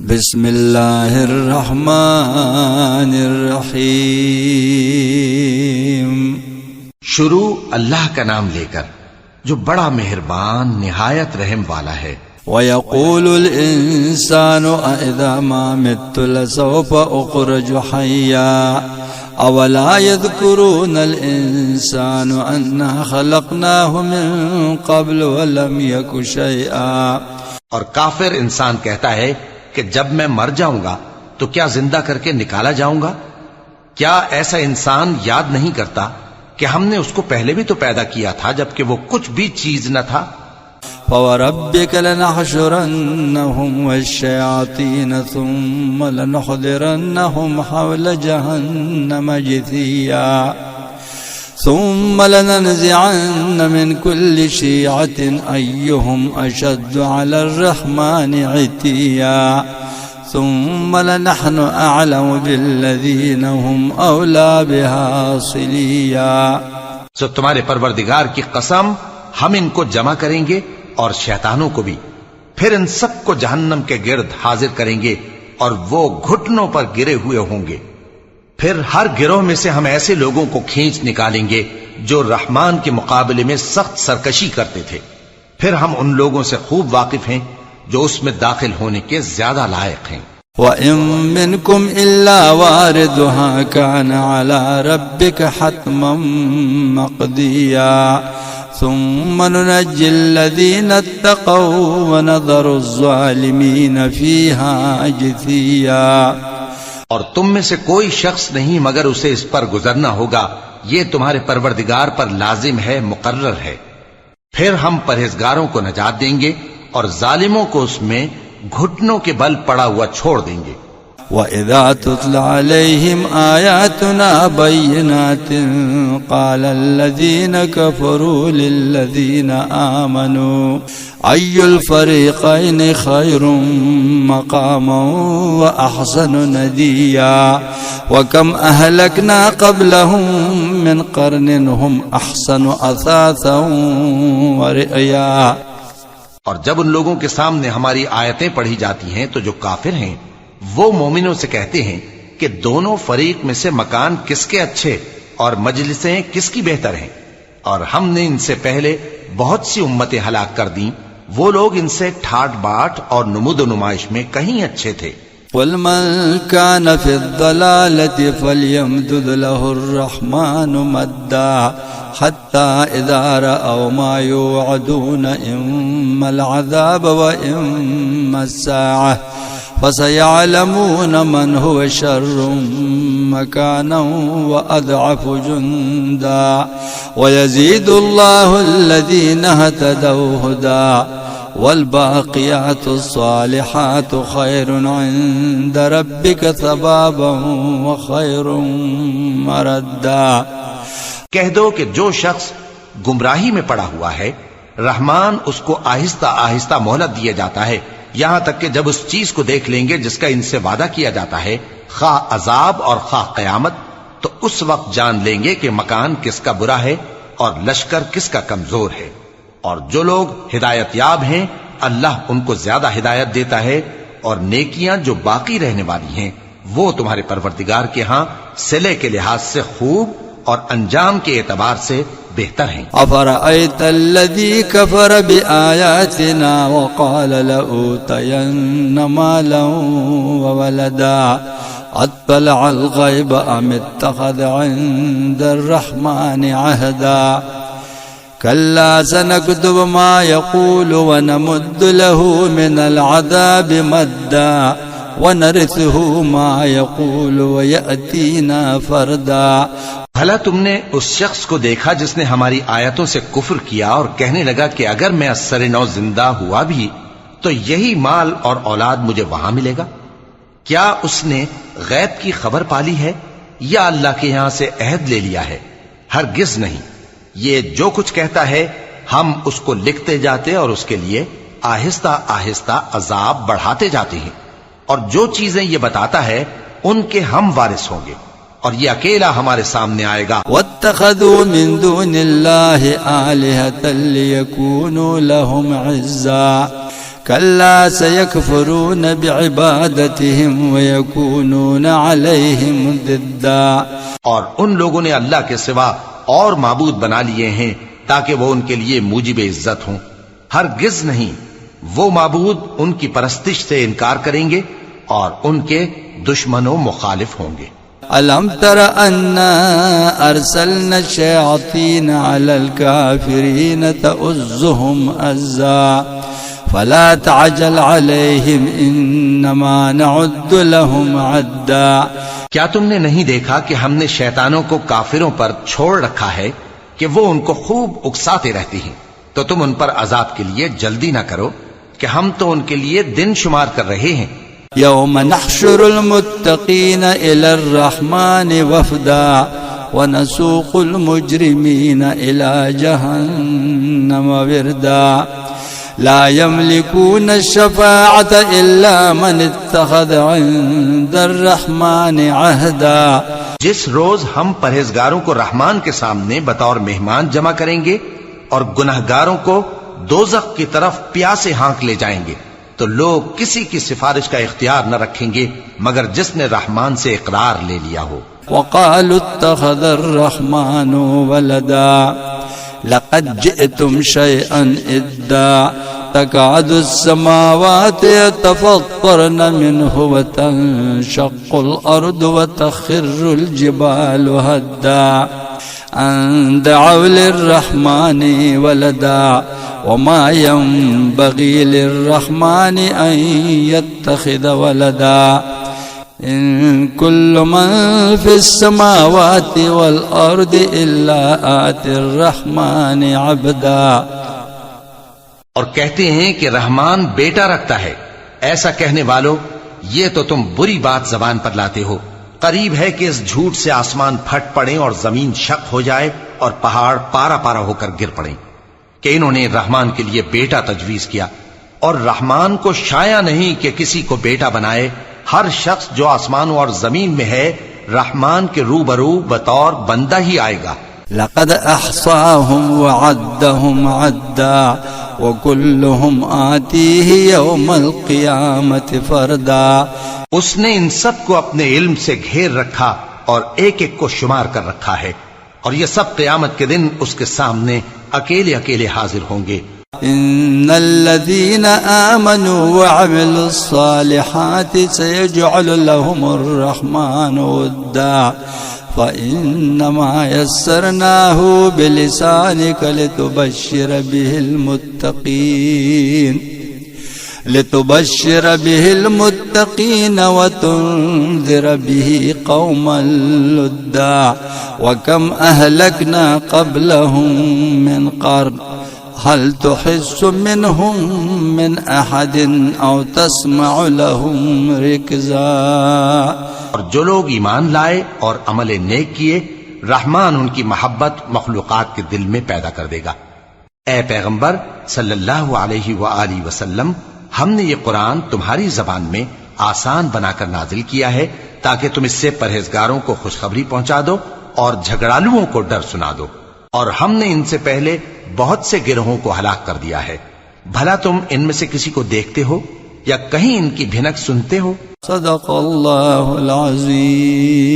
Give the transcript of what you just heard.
بسم اللہ الرحمن الرحیم۔ شروع اللہ کا نام لے کر جو بڑا مہربان نہایت رحم والا ہے۔ وَيَقُولُ الْإِنسَانُ أَإِذَا مَا مِتُّ لَسَوْفَ أُخْرَجُ حَيًّا أَوَلَا يَذْكُرُونَ الْإِنسَانُ أَنَّا خَلَقْنَاهُ مِن قَبْلُ وَلَمْ يَكُ شَيْئًا۔ اور کافر انسان کہتا ہے کہ جب میں مر جاؤں گا تو کیا زندہ کر کے نکالا جاؤں گا؟ کیا ایسا انسان یاد نہیں کرتا کہ ہم نے اس کو پہلے بھی تو پیدا کیا تھا جبکہ وہ کچھ بھی چیز نہ تھا؟ فَوَرَبِّكَ لَنَحْشُرَنَّهُمْ وَالشَّيَاطِينَ ثُمَّ لَنُحْضِرَنَّهُمْ حَوْلَ جَهَنَّمَ جِثِيًّا ثُمَّ لَنَنزِعَنَّ مِنْ كُلِّ شِيعَةٍ أَيُّهُمْ أَشَدُّ عَلَى الرَّحْمَنِ عِتِيًّا ثُمَّ لَنَحْنُ أَعْلَمُ بِالَّذِينَ هُمْ أَوْلَى بِهَا صِلِيًّا۔ سو تمہارے پروردگار کی قسم ہم ان کو جمع کریں گے اور شیطانوں کو بھی، پھر ان سب کو جہنم کے گرد حاضر کریں گے اور وہ گھٹنوں پر گرے ہوئے ہوں گے۔ پھر ہر گروہ میں سے ہم ایسے لوگوں کو کھینچ نکالیں گے جو رحمان کے مقابلے میں سخت سرکشی کرتے تھے، پھر ہم ان لوگوں سے خوب واقف ہیں جو اس میں داخل ہونے کے زیادہ لائق ہیں۔ وَإِن مِّنكُمْ إِلَّا وَارِدُهَا كَانَ عَلَى رَبِّكَ حَتْمًا مَّقْضِيًّا ثُمَّ نُنَجِّي الَّذِينَ اتَّقَوْا وَنَذَرُ الظَّالِمِينَ فِيهَا جِثِيًّا۔ اور تم میں سے کوئی شخص نہیں مگر اسے اس پر گزرنا ہوگا، یہ تمہارے پروردگار پر لازم ہے، مقرر ہے۔ پھر ہم پرہیزگاروں کو نجات دیں گے اور ظالموں کو اس میں گھٹنوں کے بل پڑا ہوا چھوڑ دیں گے۔ وَإِذَا تُتْلَى عَلَيْهِمْ آيَاتُنَا بَيِّنَاتٍ قَالَ الَّذِينَ كَفَرُوا لِلَّذِينَ آمَنُوا أَيُّ الْفَرِيقَيْنِ خَيْرٌ مَّقَامًا وَأَحْسَنُ نَدِيًّا وَكَمْ أَهْلَكْنَا قَبْلَهُم مِّنْ قَرْنٍ هُمْ أَحْسَنُ أَثَاثًا وَرِئْيًا۔ اور جب ان لوگوں کے سامنے ہماری آیتیں پڑھی جاتی ہیں تو جو کافر ہیں وہ مومنوں سے کہتے ہیں کہ دونوں فریق میں سے مکان کس کے اچھے اور مجلسیں کس کی بہتر ہیں، اور ہم نے ان سے پہلے بہت سی امتیں ہلاک کر دیں، وہ لوگ ان سے ٹھاٹ باٹ اور نمود و نمائش میں کہیں اچھے تھے۔ قُلْ مَنْ كَانَ فِي الضَّلَالَةِ فَلْيَمْدُدْ لَهُ الرَّحْمَنُ مَدًّا حَتَّى إِذَا رَأَوْا مَا يُوعَدُونَ إِمَّا الْعَذَابَ وَإِمَّا السَّاعَةَ فَسَيَعْلَمُونَ مَنْ هُوَ شَرٌّ مَكَانًا وَأَضْعَفُ جُنْدًا وَيَزِيدُ اللَّهُ الَّذِينَ اهْتَدَوْا هُدًى وَالْبَاقِيَاتُ الصَّالِحَاتُ خَيْرٌ عِندَ رَبِّكَ ثَوَابًا وَخَيْرٌ مَّرَدًّا۔ کہہ دو کہ جو شخص گمراہی میں پڑا ہوا ہے رحمان اس کو آہستہ آہستہ مہلت دیا جاتا ہے، یہاں تک کہ جب اس چیز کو دیکھ لیں گے جس کا ان سے وعدہ کیا جاتا ہے، خواہ عذاب اور خواہ قیامت، تو اس وقت جان لیں گے کہ مکان کس کا برا ہے اور لشکر کس کا کمزور ہے۔ اور جو لوگ ہدایت یاب ہیں اللہ ان کو زیادہ ہدایت دیتا ہے، اور نیکیاں جو باقی رہنے والی ہیں وہ تمہارے پروردگار کے ہاں صلے کے لحاظ سے خوب اور انجام کے اعتبار سے بہتر ہیں۔ أَفَرَأَيْتَ الَّذِي كَفَرَ بِآيَاتِنَا وَقَالَ لَأُوتَيَنَّ مَالًا وَوَلَدًا أَطَّلَعَ الْغَيْبَ أَمِ اتَّخَذَ عِندَ الرَّحْمَنِ عَهْدًا كَلَّا سَنَكْتُبُ مَا يَقُولُ وَنَمُدُّ لَهُ مِنَ الْعَذَابِ مَدًّا وَنَرِثُهُ مَا يَقُولُ وَيَأْتِينَا فَرْدًا۔ بھلا تم نے اس شخص کو دیکھا جس نے ہماری آیتوں سے کفر کیا اور کہنے لگا کہ اگر میں اثر نو زندہ ہوا بھی تو یہی مال اور اولاد مجھے وہاں ملے گا؟ کیا اس نے غیب کی خبر پالی ہے یا اللہ کے یہاں سے عہد لے لیا ہے؟ ہرگز نہیں، یہ جو کچھ کہتا ہے ہم اس کو لکھتے جاتے اور اس کے لیے آہستہ آہستہ عذاب بڑھاتے جاتے ہیں، اور جو چیزیں یہ بتاتا ہے ان کے ہم وارث ہوں گے، اور یہ اکیلا ہمارے سامنے آئے گا۔ وَاتَّخَذُوا مِن دُونِ اللَّهِ آلِهَةً لِيَكُونُوا لَهُمْ عِزًّا كلا سيكفرون بعبادتهم ويكونون عليهم ضدا. اور ان لوگوں نے اللہ کے سوا اور معبود بنا لیے ہیں تاکہ وہ ان کے لیے موجب عزت ہوں. ہرگز نہیں، وہ معبود ان کی پرستش سے انکار کریں گے اور ان کے دشمن و مخالف ہوں گے. ألم تر أنا أرسلنا الشياطين على الكافرين تؤزهم أزا فلا تعجل عليهم إنما نعد لهم عدا. کیا تم نے نہیں دیکھا کہ ہم نے شیطانوں کو کافروں پر چھوڑ رکھا ہے کہ وہ ان کو خوب اکساتے رہتی ہیں، تو تم ان پر عذاب کے لیے جلدی نہ کرو کہ ہم تو ان کے لیے دن شمار کر رہے ہیں. يوم نحشر المتقين إلى الرحمن وفدا ونسوق المجرمين إلى جهنم وردا لا يملكون الشفاعة إلا من اتخذ عند الرحمن عهدا. جس روز ہم پرہیزگاروں کو رحمان کے سامنے بطور مہمان جمع کریں گے اور گنہگاروں کو دوزخ کی طرف پیاسے ہانک لے جائیں گے، تو لوگ کسی کی سفارش کا اختیار نہ رکھیں گے مگر جس نے رحمان سے اقرار لے لیا ہو. وقالوا اتخذ الرحمن ولدا لقد جئتم شيئا إدا تكاد السماوات يتفطرن منه وتنشق الأرض وتخر الجبال هدا أن دعوا للرحمن ولدا وما ينبغي للرحمن أن يتخذ ولدا إن كل من في السماوات والأرض إلا آتي الرحمن عبدا. اور کہتے ہیں کہ رحمان بیٹا رکھتا ہے. ایسا کہنے والو، یہ تو تم بری بات زبان پر لاتے ہو. قریب ہے کہ اس جھوٹ سے آسمان پھٹ پڑیں اور زمین شق ہو جائے اور پہاڑ پارا پارا ہو کر گر پڑیں کہ انہوں نے رحمان کے لیے بیٹا تجویز کیا. اور رحمان کو شایع نہیں کہ کسی کو بیٹا بنائے. ہر شخص جو آسمانوں اور زمین میں ہے رحمان کے روبرو بطور بندہ ہی آئے گا. لقد احصاهم وعدهم عدا وكلهم آتيه يوم القيامة فردا. اس نے ان سب کو اپنے علم سے گھیر رکھا اور ایک ایک کو شمار کر رکھا ہے، اور یہ سب قیامت کے دن اس کے سامنے اکیلے اکیلے حاضر ہوں گے. ان الذين آمنوا وعملوا الصالحات سيجعل لهم الرحمن ودا فإنما يسرناه بلسانك لتبشر به المتقين وتنذر به قوما لدا وكم أهلكنا قبلهم من قرن هل تحس منهم من أحد أو تسمع لهم ركزا. اور جو لوگ ایمان لائے اور عمل نیک کیے، رحمان ان کی محبت مخلوقات کے دل میں پیدا کر دے گا. اے پیغمبر صلی اللہ علیہ وآلہ وسلم، ہم نے یہ قرآن تمہاری زبان میں آسان بنا کر نازل کیا ہے تاکہ تم اس سے پرہیزگاروں کو خوشخبری پہنچا دو اور جھگڑالوؤں کو ڈر سنا دو. اور ہم نے ان سے پہلے بہت سے گروہوں کو ہلاک کر دیا ہے. بھلا تم ان میں سے کسی کو دیکھتے ہو یا کہیں ان کی بھنک سنتے ہو؟ صدق اللہ العظیم.